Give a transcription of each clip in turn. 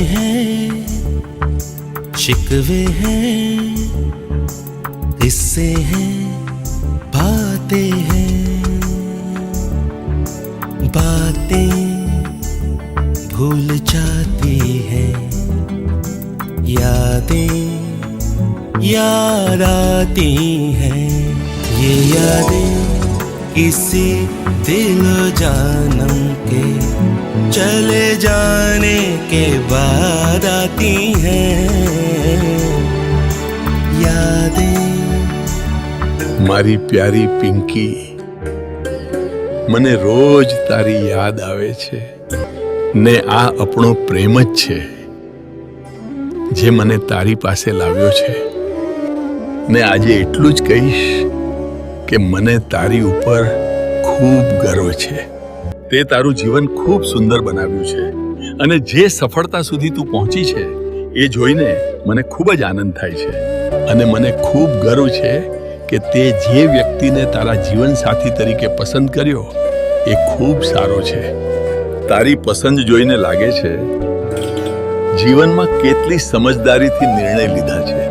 हैं, शिकवे हैं, किस्से हैं, बातें हैं, बातें भूल जाती हैं, यादें याद आती हैं। ये यादें किसी दिलो जानम के चले जाने के बाद आती हैं यादें। મારી પ્યારી પિંકી, મને રોજ તારી યાદ આવે છે ને આ આપણો પ્રેમ જ છે જે મને તારી પાસે લાવ્યો છે ને આજે એટલું જ કહીશ કે મને તારી ઉપર ખૂબ ગર્વ છે। તે તારું જીવન ખૂબ સુંદર બનાવ્યું છે અને જે સફળતા સુધી તું પહોંચી છે એ જોઈને મને ખૂબ જ આનંદ થાય છે અને મને ખૂબ ગર્વ છે કે તે જે વ્યક્તિને તારા જીવનસાથી તરીકે પસંદ કર્યો એ ખૂબ સારો છે। તારી પસંદ જોઈને લાગે છે જીવનમાં કેટલી સમજદારીથી નિર્ણય લીધા છે।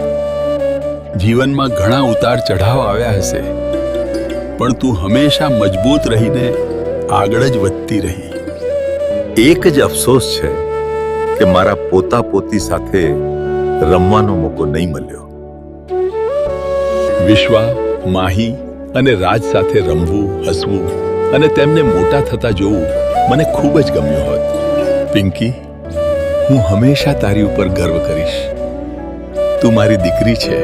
જીવનમાં ઘણા ઉતાર ચઢાવ આવ્યા હશે પણ તું હંમેશા મજબૂત રહીને આગળ જ વધતી રહી। એક જ અફસોસ છે કે મારા પોતા પોતી સાથે રમવાનો મોકો નહીં મળ્યો। વિશ્વા, માહી અને રાજ સાથે રમવું, હસવું અને તેમને મોટા થતા જોવું મને ખૂબ જ ગમ્યું હોત। પિંકી, હું હંમેશા તારી ઉપર ગર્વ કરીશ। તું મારી દીકરી છે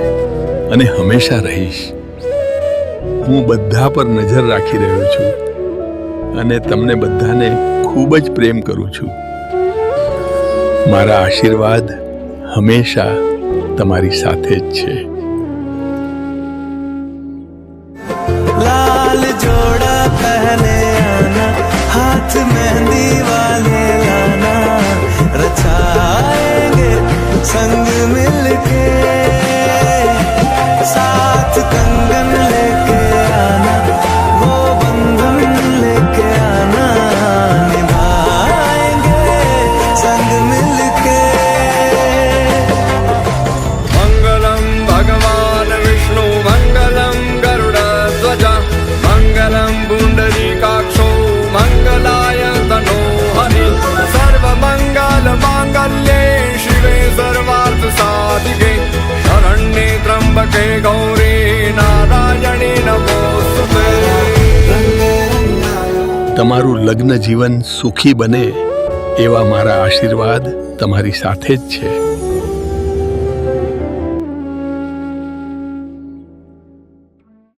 અને હંમેશા રહીશ। હું બધા પર નજર રાખી રહ્યો છું અને તમને બધાને ખૂબ જ પ્રેમ કરું છું। મારા આશીર્વાદ હંમેશા તમારી સાથે જ છે। लाल जोड़ा पहने आना, हाथ मेहंदी वाले लाना, रचाएंगे संग मिलके, साथ कंगन लेके आना, वो बंधन लेके आना, निभाएंगे संग मिलके। मंगलम भगवान विष्णु मंगलम गरुड़ध्वज मंगलम पुंडरीकाक्षो मंगलाय तनो हरि सर्वमंगल मांगल्ये शिवे सर्वार्थ साधिके शरण्ये त्र्यंबके गौरी नारायणी नमोस्तुते। તમારું લગ્ન જીવન સુખી બને એવા મારા આશીર્વાદ તમારી સાથે જ છે।